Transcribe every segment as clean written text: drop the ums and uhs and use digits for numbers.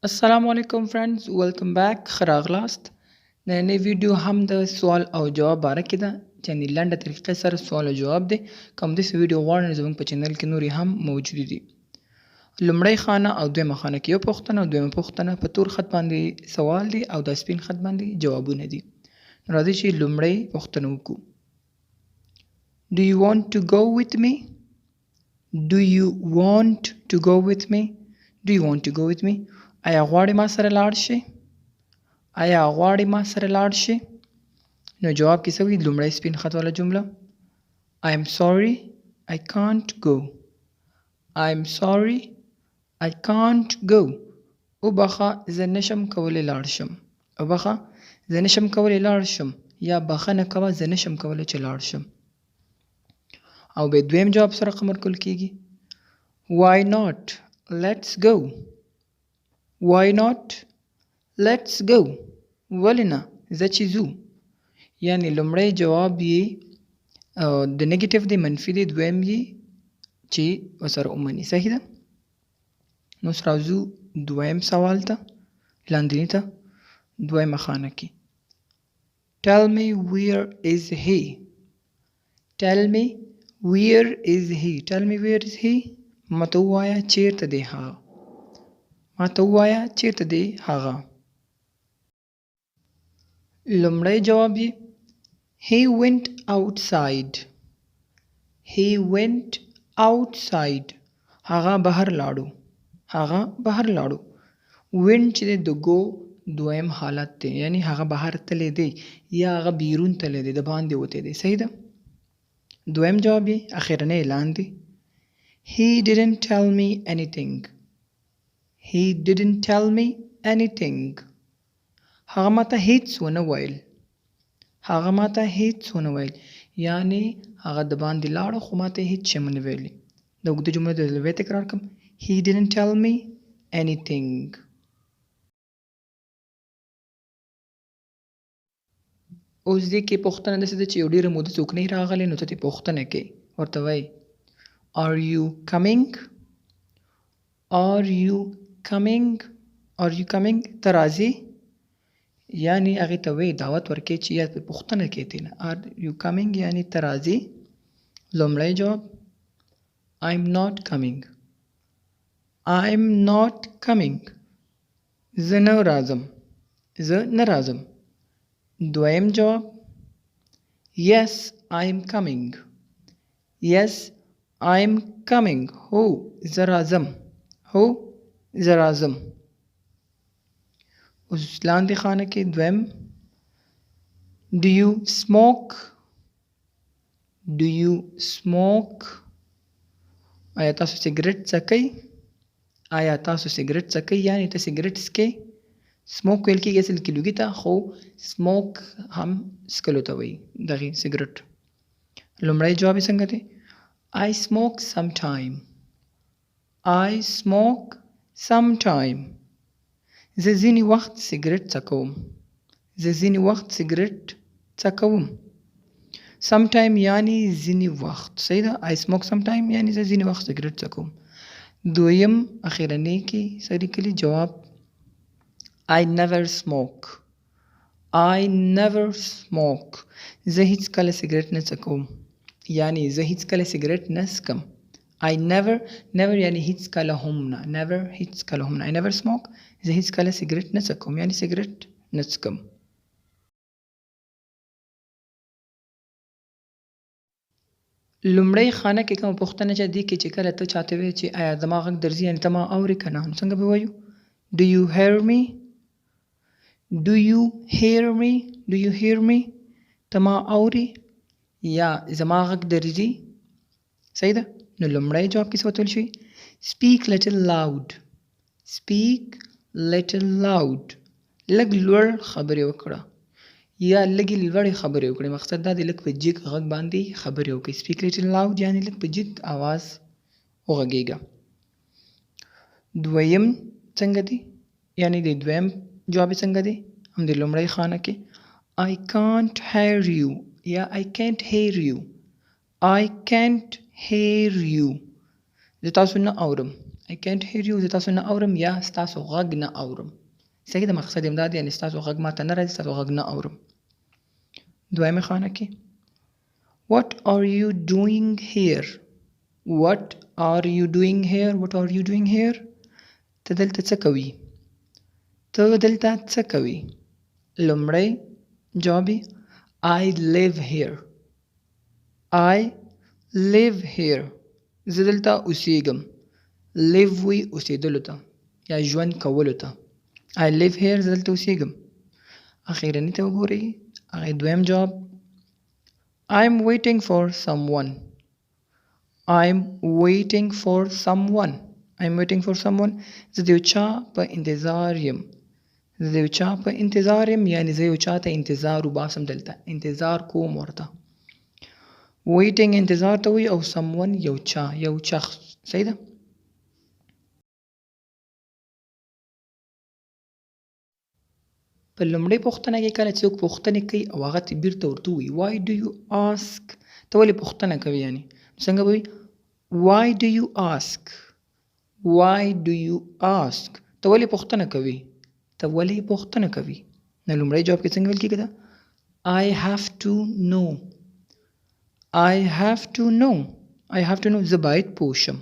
السلام علیکم فرندز ویلکم بیک خراغلاست نننۍ ویډیو هم د سوال او جواب باره کې ده یعنی لنډه طریقې سره سوال او جواب دی کوم داسې ویډیو غواړئ نو زموږ په چینل کې نورې هم موجود دي لومړی خانه او دویمه خانه کې یو پوښتنه او دویمه پوښتنه په تور خط باندې سوال دی او د سپین خط باندې جوابونه دي راځئ چې لومړی پوښتنه وکړو Do you want to go with me? Do you want to go with me? Do you want to go with me? آیا غواړې ما سره لاړ شې؟ آیا غواړې ما سره لاړ شې؟ نو جواب کې څه وي؟ لومړی سپین خط والا جمله I am sorry I can't go. I am sorry I can't go. وبخه زه نشم کولی لاړ شم. وبخه زه نشم کولی لاړ شم یا بخښنه کوه زه نشم کولی چې لاړ شم. او به دویم جواب سره قمرکل کیږي Why not? Let's go. Why not? Let's go. ولې نه زه چې ځو یعنی لومړی جواب یې د نیگیټیو دی منفي دی دویم یې چې ورسره ومني صحیح ده نو اوس راځو دویم سوال ته لاندیني ته دویمه خانه کې Tell me where is he? Tell me where is he? Tell me where is he? ماته ووایه چیرته دی هغه ماته ووایه چیرته دی هغه لومړی جواب یې He went outside. He went outside. هغه بهر لاړو هغه بهر لاړو went چې د go دویم حالت دی یعنی هغه بهر تللی دی یا هغه بیرون تللی دی د باندې وتی دی صحیح ده دویم جواب یې اخرنی اعلان دی He didn't tell me anything. He didn't tell me anything. هغه ماته هیڅ ونه ویل هغه ماته هیڅ ونه ویل یعنی هغه د باندې لاړو خو ماته هیڅ شی ونه ویلي د اوږده جمله د لوی تکرار کوم He didn't tell me anything. اوس دې کې پوښتنه داسې ده چې یو ډېره موده څوک نه راغلی نو ته ترې پوښتنه کوې ورته وایي Are you coming? Are you coming? Are you coming? ته راځې یعنی هغې ته وایي دعوت ورکوې چې یا پرې پوښتنه کوې ترې نه Are you coming یعنی ته راځې لومړی جواب I'm not coming. I'm not coming. زه نه راځم زه نه راځم دویم جواب Yes I'm coming. Yes I'm coming. هو زه راځم هو زه راځم اوس لاندې خانه کې دویم Do you smoke? Do you smoke? آیا تاسو سیګریټ څکئ آیا تاسو سیګریټ څکئ یعنی ته سیګریټ څکې سموک ویل کېږي اصل کې لوګي ته خو سموک هم څکلو ته وایي دغې سیګریټ لومړی جواب یې څنګه دی I smoke sometime. I smoke sometime. زه ځینې وخت سیګریټ څکوم زه ځینې وخت سیګریټ څکوم sometime یعنی ځینې وخت صحیح ده I smoke sometime یعنی زه ځینې وخت سیګریټ څکوم دویم اخرنی کې څه لیکلي جواب I never smoke. I never smoke. زه هیڅ کله سیګریټ نه څکوم یعنی زه هیڅ کله سیګریټ نه څکم I never یعنی هیڅ کله هم نه never هیڅ کله هم نه I never smoke زه هیڅ کله سیګریټ نه څکوم یعنی سیګریټ نه څکم لومړی خانه کې کومه پوښتنه چې دې کې چې کله ته چاته وایې چې آیا زما غږ درځي یعنې ته ما اورې که نه نو څنګه به ووایو Do you hear me? Do you hear me? Do you hear me? ته ما اورې یا زما غږ درځي صحیح ده نو لومړی جواب کې څه وتل شي Speak little loud. Speak little loud. لږ لوړ خبرې وکړه یا لږې لوړې خبرې وکړې مقصد دا دی لږ په جګ غږ باندې خبرې وکړئ Speak little loud یعنی لږ په جګ اواز وغږېږه دویم څنګه دی یعنی د دویم جواب څنګه دی هم د لومړی خانه کې I can't hear you یا I can't hear you I can't hear you زه تاسو نه اورم I can't hear you زه تاسو نه اورم یا ستاسو غږ نه اورم. صحیح ده، مقصد امدا دی یعنی ستاسو غږ ماته نه راځي، ستاسو غږ نه اورم. دویمه خانه کې What are you doing here? What are you doing here? What are you doing here? ته دلته څه کوي؟ ته دلته څه کوي؟ لومړی جواب I live here. I live here. زه دلته اوسېږم. live وي اوسېدلو ته یا ژوند کولو ته. I live here. زه دلته اوسېږم. اخیرني ته وګورئ، هغه دویم جواب I'm waiting for someone. I'm waiting for someone. I'm waiting for someone. زه د یو چا په انتظار یم. زه د یو چا په انتظار یم یعنی زه یو چا ته انتظار وباسم، دلته انتظار کوم ورته. waiting انتظار ته وي او someone یو چا، یو شخص. صحیح ده؟ په لومړۍ پوښتنه کې کله څوک پوښتنې کوي او هغه ته بیرته ورته ووایي why do you ask، ته ولې پوښتنه کوي یعنی څنګه به وي why do you ask، why do you ask، ته ولې پوښتنه کوي، ته ولې پوښتنه کوي. نو لومړی جواب کې څنګه ویل کېږي دا I have to know. I have to know. I have to know. زه باید پوه شم.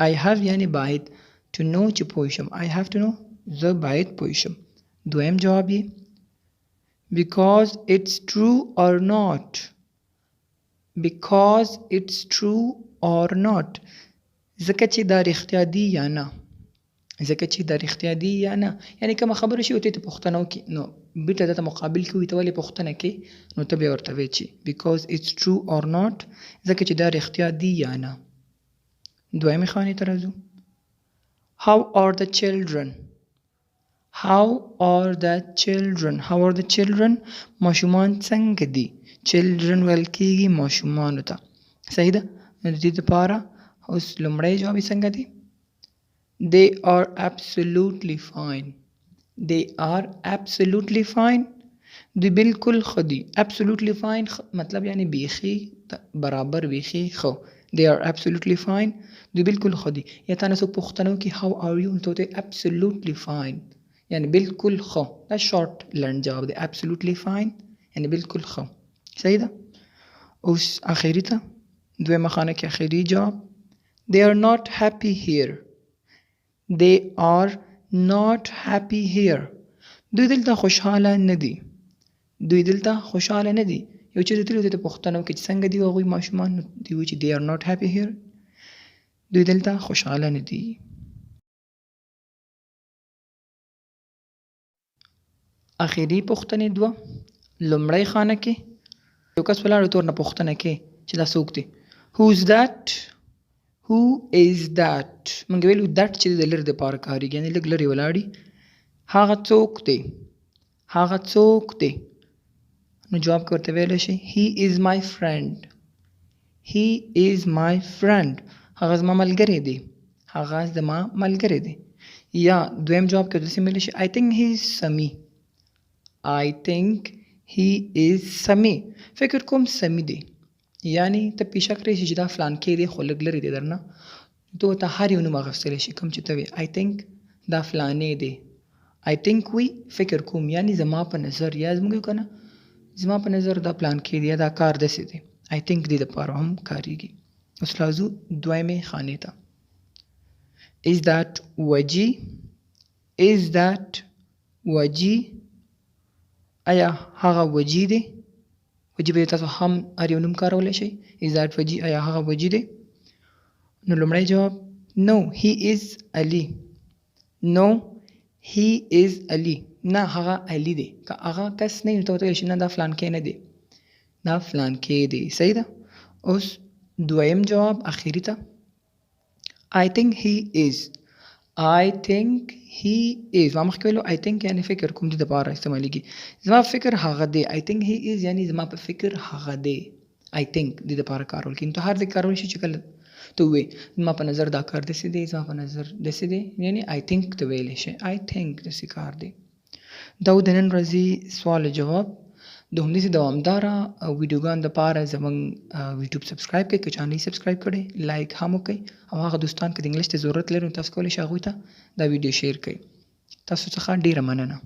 I have یعنی باید to know چې پوه شم. I have to know. زه باید پوه شم. دویم جواب یې because it's true or not. because it's true or not. ځکه چې دا رښتیا دی یا نه. ځکه چې دا رښتیا دی یا نه یعنی کومه خبره شي او ته پوښتنه وکړي نو بیرته درته مقابل کې وي ته ولې پوښتنه کوې نو ته بیا ورته وایې چې because it's true or not، ځکه چې دا رښتیا دی یا نه. دویمې خانې ته راځو how are the children. how are the children. how are the children. ماشومان څنګه دي. children ویل کېږي ماشومانو ته. صحیح ده. نو د دې دپاره اوس لومړی جواب یې څنګه دی They are absolutely fine. They are absolutely fine. دوی بالکل ښه دي. absolutely fine مطلب یعنی بیخي برابر بیخي ښه. They are absolutely fine. دوی بالکل ښه دي. یا تا نه څوک پوښتنه وکړي how are you نو ته وایې absolutely fine یعنی بالکل ښه. دا شارټ لنډ جواب دی absolutely fine یعنی بالکل ښه. صحیح ده. اوس اخري ته دویمه خانه کې اخري جواب They are not happy here. They are not happy here. دوی دلته خوشحاله نه دي. دوی دلته خوشحاله نه دي. یو چیرې تللي ته پوښتنه وکړي چې څنګه دي هغوی ماشومان نو دوی وایي چې they are not happy here. دوی دلته خوشحاله نه دي. اخري پوښتنې دوه. لومړی خانه کې یو کس ولاړ تور نه پوښتنه کوي چې دا څوک دی. Who's that? Who is that؟ موږ ویلو that چې د لرې دپاره کارېږي یعنې لږ لرې ولاړي. هغه څوک دی. هغه څوک دی. نو جواب کې ورته ویلی شي He is my friend. He is my friend. هغه زما ملګری دی. هغه زما ملګری دی. یا دویم جواب کې داسې ویلی شي I think he is سمی. I think he is سمی. فکر کوم سمی دی. یعنی ته پیشک راشي چې دا فلان کې دی خو لږ لرې دی درنه ته ورته هر یو نوم اخیستلی شي کوم چې ته وایې I think دا فلانې دی. I think وي فکر کوم یعنی زما په نظر یا زموږ که نه زما په نظر دا پلان کې دی یا دا کار داسې دی. I think دې دپاره هم کارېږي. اوس راځو دویمې خانې ته Is that وجي. Is that وجي. آیا هغه وجي دی. وجي به تاسو هم هر یو نوم کارولی شئ. Is that وجي. آیا هغه وجي دی. نو لومړی جواب No he is Ali. No he is Ali. نه هغه علی دی. که هغه کس نه نو ته ورته ویلی شي نه دا فلان کې نه دی. دا فلان کې دی. صحیح ده. اوس دویم جواب اخري ته I think he is. I think he is. ما مخکې ویلو I think یعنی فکر کوم دې دپاره استعمالیږي. زما فکر هغه دی. I think he is یعنی زما په فکر هغه دی. I think دې دپاره کارول کېږي. نو ته هر ځای کارول شي چې کله ته ووایې زما په نظر دا کار داسې دی زما په نظر داسې دی یعنی I think ته ویلی شي I think داسې کار دی. دا و د نن ورځې سوال او جواب. د همداسې دوامداره ویډیوګانو دپاره زموږ یوټیوب سبسکرایب کړئ، که چا نه سبسکرایب کړی لایک هم وکړئ او هغه دوستان که د انګلیش ته ضرورت لري نو تاسو کولی شئ هغوی ته دا ویډیو شیر کړئ. تاسو څخه ډېره مننه.